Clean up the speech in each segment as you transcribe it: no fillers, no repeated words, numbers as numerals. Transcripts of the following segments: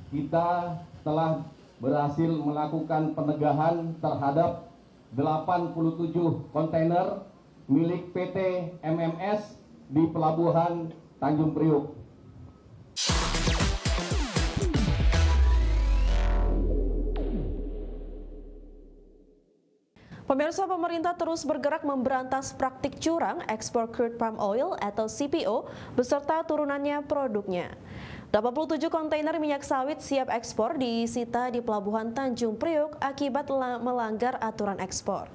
kita telah berhasil melakukan penegahan terhadap 87 kontainer milik PT MMS di Pelabuhan Tanjung Priuk. Pemirsa, pemerintah terus bergerak memberantas praktik curang ekspor crude palm oil atau CPO beserta turunannya produknya. 87 kontainer minyak sawit siap ekspor disita di Pelabuhan Tanjung Priuk akibat melanggar aturan ekspor.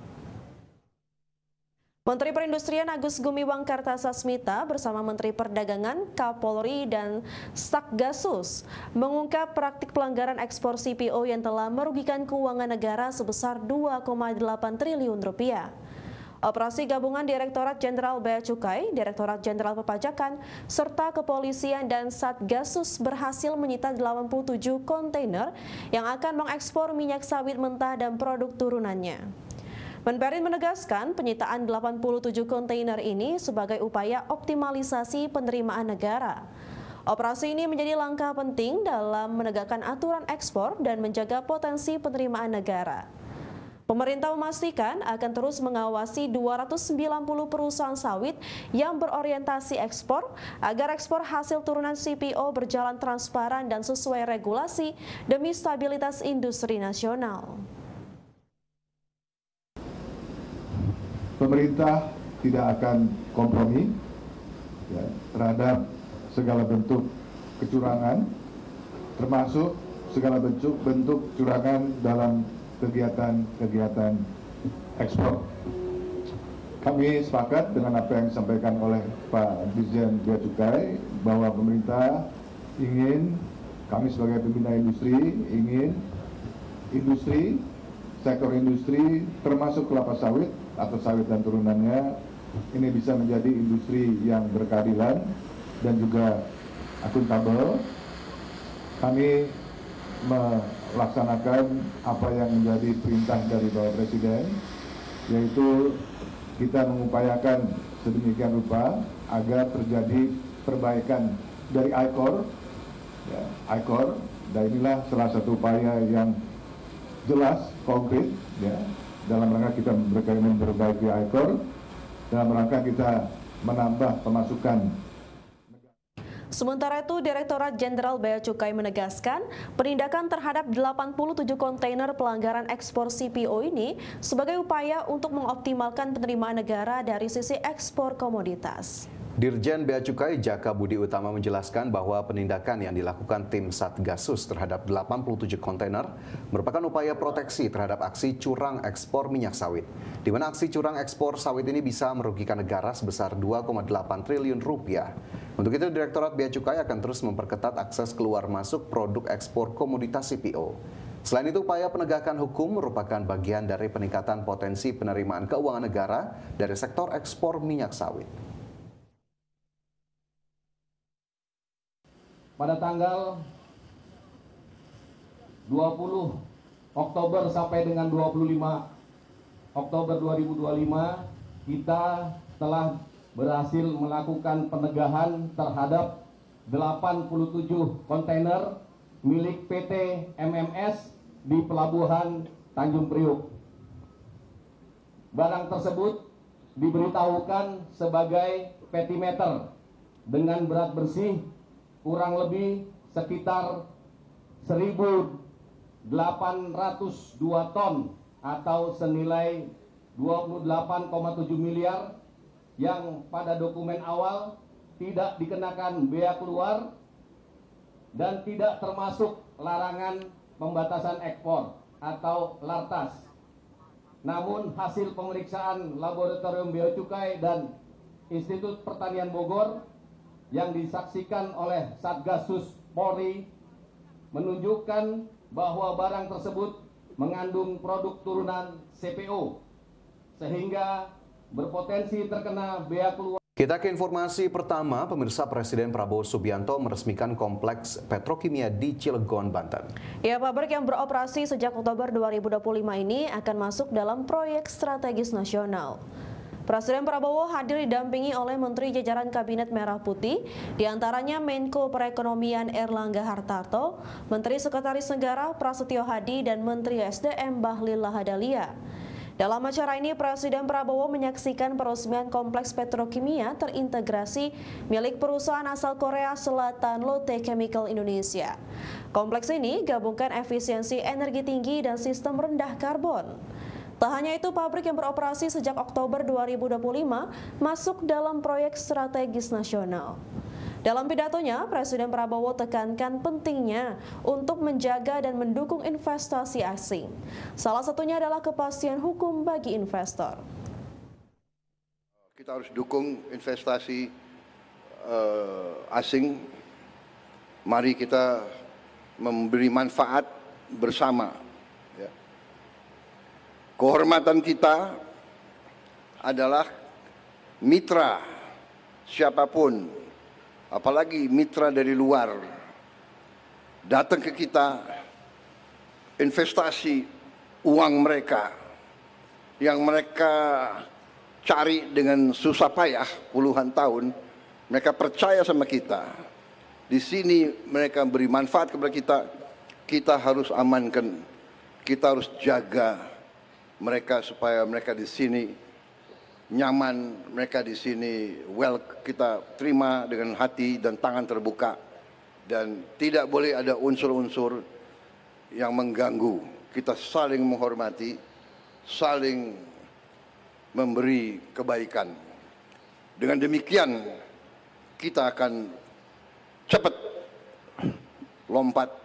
Menteri Perindustrian Agus Gumiwang Kartasasmita bersama Menteri Perdagangan, Kapolri, dan Satgasus mengungkap praktik pelanggaran ekspor CPO yang telah merugikan keuangan negara sebesar 2,8 triliun rupiah. Operasi gabungan Direktorat Jenderal Bea Cukai, Direktorat Jenderal Perpajakan, serta Kepolisian dan Satgasus berhasil menyita 87 kontainer yang akan mengekspor minyak sawit mentah dan produk turunannya. Menperin menegaskan penyitaan 87 kontainer ini sebagai upaya optimalisasi penerimaan negara. Operasi ini menjadi langkah penting dalam menegakkan aturan ekspor dan menjaga potensi penerimaan negara. Pemerintah memastikan akan terus mengawasi 290 perusahaan sawit yang berorientasi ekspor agar ekspor hasil turunan CPO berjalan transparan dan sesuai regulasi demi stabilitas industri nasional. Pemerintah tidak akan kompromi terhadap segala bentuk kecurangan, termasuk segala bentuk curangan dalam kegiatan ekspor. Kami sepakat dengan apa yang disampaikan oleh Pak Dirjen Bea Cukai bahwa pemerintah ingin, kami sebagai pembina industri ingin sektor industri termasuk kelapa sawit atau sawit dan turunannya ini bisa menjadi industri yang berkeadilan dan juga akuntabel. Kami melaksanakan apa yang menjadi perintah dari Bapak Presiden, yaitu kita mengupayakan sedemikian rupa agar terjadi perbaikan dari ICOR, dan inilah salah satu upaya yang jelas, konkret, dalam rangka kita memperbaiki ICOR, dalam rangka kita menambah pemasukan. Sementara itu, Direktorat Jenderal Bea Cukai menegaskan penindakan terhadap 87 kontainer pelanggaran ekspor CPO ini sebagai upaya untuk mengoptimalkan penerimaan negara dari sisi ekspor komoditas. Dirjen Bea Cukai Jaka Budi Utama menjelaskan bahwa penindakan yang dilakukan tim Satgasus terhadap 87 kontainer merupakan upaya proteksi terhadap aksi curang ekspor minyak sawit, di mana aksi curang ekspor sawit ini bisa merugikan negara sebesar 2,8 triliun rupiah. Untuk itu, Direktorat Bea Cukai akan terus memperketat akses keluar masuk produk ekspor komoditas CPO. Selain itu, upaya penegakan hukum merupakan bagian dari peningkatan potensi penerimaan keuangan negara dari sektor ekspor minyak sawit. Pada tanggal 20 Oktober sampai dengan 25 Oktober 2025, kita telah berhasil melakukan penegahan terhadap 87 kontainer milik PT MMS di Pelabuhan Tanjung Priuk. Barang tersebut diberitahukan sebagai petimeter dengan berat bersih kurang lebih sekitar 1.802 ton atau senilai 28,7 miliar yang pada dokumen awal tidak dikenakan bea keluar dan tidak termasuk larangan pembatasan ekspor atau LARTAS. Namun hasil pemeriksaan Laboratorium Bea Cukai dan Institut Pertanian Bogor yang disaksikan oleh Satgasus Polri menunjukkan bahwa barang tersebut mengandung produk turunan CPO sehingga berpotensi terkena bea keluar. Kita ke informasi pertama, pemirsa. Presiden Prabowo Subianto meresmikan kompleks petrokimia di Cilegon, Banten. Ya, pabrik yang beroperasi sejak Oktober 2025 ini akan masuk dalam proyek strategis nasional. Presiden Prabowo hadir didampingi oleh Menteri jajaran Kabinet Merah Putih, diantaranya Menko Perekonomian Erlangga Hartarto, Menteri Sekretaris Negara Prasetyo Hadi, dan Menteri SDM Bahlil Lahadalia. Dalam acara ini, Presiden Prabowo menyaksikan peresmian kompleks petrokimia terintegrasi milik perusahaan asal Korea Selatan Lotte Chemical Indonesia. Kompleks ini gabungkan efisiensi energi tinggi dan sistem rendah karbon. Tak hanya itu, pabrik yang beroperasi sejak Oktober 2025 masuk dalam proyek strategis nasional. Dalam pidatonya, Presiden Prabowo tekankan pentingnya untuk menjaga dan mendukung investasi asing. Salah satunya adalah kepastian hukum bagi investor. Kita harus dukung investasi asing. Mari kita memberi manfaat bersama. Kehormatan kita adalah mitra siapapun, apalagi mitra dari luar, datang ke kita, investasi uang mereka yang mereka cari dengan susah payah puluhan tahun, mereka percaya sama kita. Di sini mereka beri manfaat kepada kita, kita harus amankan, kita harus jaga mereka supaya mereka di sini nyaman, mereka di sini kita terima dengan hati dan tangan terbuka, dan tidak boleh ada unsur-unsur yang mengganggu. Kita saling menghormati, saling memberi kebaikan. Dengan demikian kita akan cepat lompat.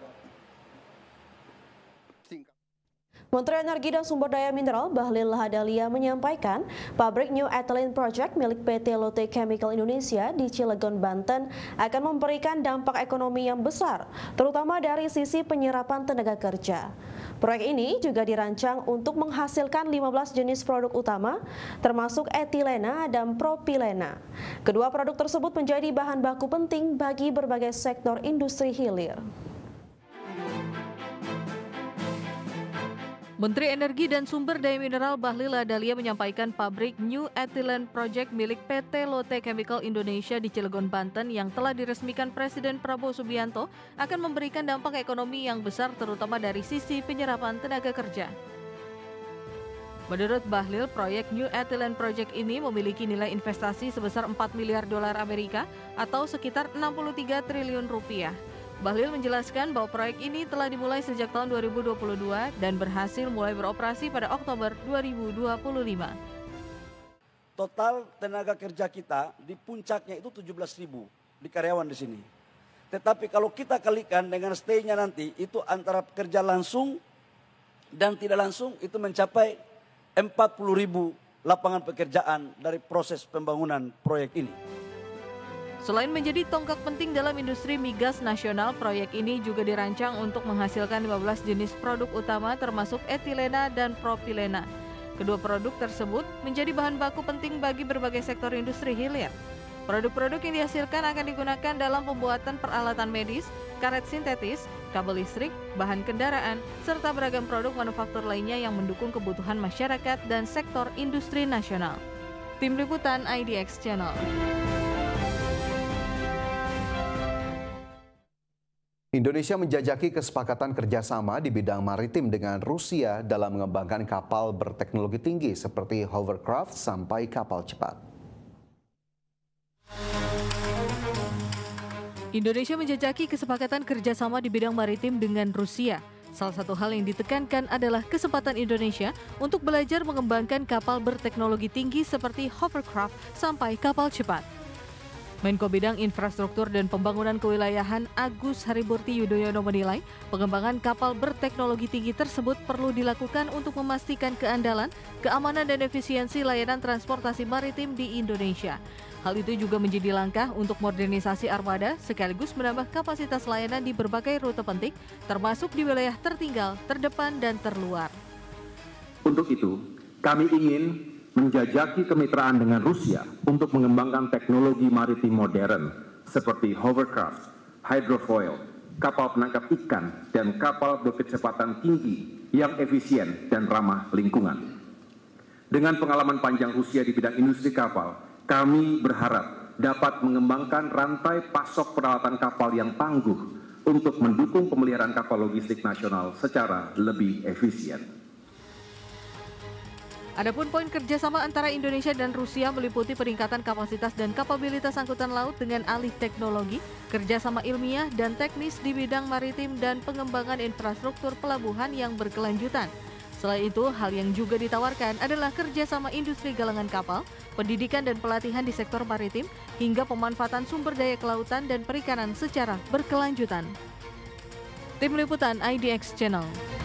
Menteri Energi dan Sumber Daya Mineral Bahlil Lahadalia menyampaikan pabrik New Ethylene Project milik PT Lotte Chemical Indonesia di Cilegon, Banten akan memberikan dampak ekonomi yang besar, terutama dari sisi penyerapan tenaga kerja. Proyek ini juga dirancang untuk menghasilkan 15 jenis produk utama, termasuk etilena dan propilena. Kedua produk tersebut menjadi bahan baku penting bagi berbagai sektor industri hilir. Menteri Energi dan Sumber Daya Mineral Bahlil Lahadalia menyampaikan pabrik New Ethylene Project milik PT Lotte Chemical Indonesia di Cilegon, Banten yang telah diresmikan Presiden Prabowo Subianto akan memberikan dampak ekonomi yang besar terutama dari sisi penyerapan tenaga kerja. Menurut Bahlil, proyek New Ethylene Project ini memiliki nilai investasi sebesar 4 miliar dolar Amerika atau sekitar 63 triliun rupiah. Bahlil menjelaskan bahwa proyek ini telah dimulai sejak tahun 2022 dan berhasil mulai beroperasi pada Oktober 2025. Total tenaga kerja kita di puncaknya itu 17.000 di karyawan di sini. Tetapi kalau kita kalikan dengan stay-nya nanti, itu antara kerja langsung dan tidak langsung itu mencapai 40.000 lapangan pekerjaan dari proses pembangunan proyek ini. Selain menjadi tonggak penting dalam industri migas nasional, proyek ini juga dirancang untuk menghasilkan 15 jenis produk utama termasuk etilena dan propilena. Kedua produk tersebut menjadi bahan baku penting bagi berbagai sektor industri hilir. Produk-produk yang dihasilkan akan digunakan dalam pembuatan peralatan medis, karet sintetis, kabel listrik, bahan kendaraan, serta beragam produk manufaktur lainnya yang mendukung kebutuhan masyarakat dan sektor industri nasional. Tim Liputan IDX Channel. Indonesia menjajaki kesepakatan kerjasama di bidang maritim dengan Rusia dalam mengembangkan kapal berteknologi tinggi seperti hovercraft sampai kapal cepat. Indonesia menjajaki kesepakatan kerjasama di bidang maritim dengan Rusia. Salah satu hal yang ditekankan adalah kesempatan Indonesia untuk belajar mengembangkan kapal berteknologi tinggi seperti hovercraft sampai kapal cepat. Menko Bidang Infrastruktur dan Pembangunan Kewilayahan Agus Harimurti Yudhoyono menilai pengembangan kapal berteknologi tinggi tersebut perlu dilakukan untuk memastikan keandalan, keamanan dan efisiensi layanan transportasi maritim di Indonesia. Hal itu juga menjadi langkah untuk modernisasi armada sekaligus menambah kapasitas layanan di berbagai rute penting, termasuk di wilayah tertinggal, terdepan dan terluar. Untuk itu, kami ingin menjajaki kemitraan dengan Rusia untuk mengembangkan teknologi maritim modern seperti hovercraft, hydrofoil, kapal penangkap ikan, dan kapal berkecepatan tinggi yang efisien dan ramah lingkungan. Dengan pengalaman panjang Rusia di bidang industri kapal, kami berharap dapat mengembangkan rantai pasok peralatan kapal yang tangguh untuk mendukung pemeliharaan kapal logistik nasional secara lebih efisien. Adapun poin kerjasama antara Indonesia dan Rusia meliputi peningkatan kapasitas dan kapabilitas angkutan laut dengan alih teknologi, kerjasama ilmiah dan teknis di bidang maritim dan pengembangan infrastruktur pelabuhan yang berkelanjutan. Selain itu, hal yang juga ditawarkan adalah kerjasama industri galangan kapal, pendidikan dan pelatihan di sektor maritim, hingga pemanfaatan sumber daya kelautan dan perikanan secara berkelanjutan. Tim Liputan IDX Channel.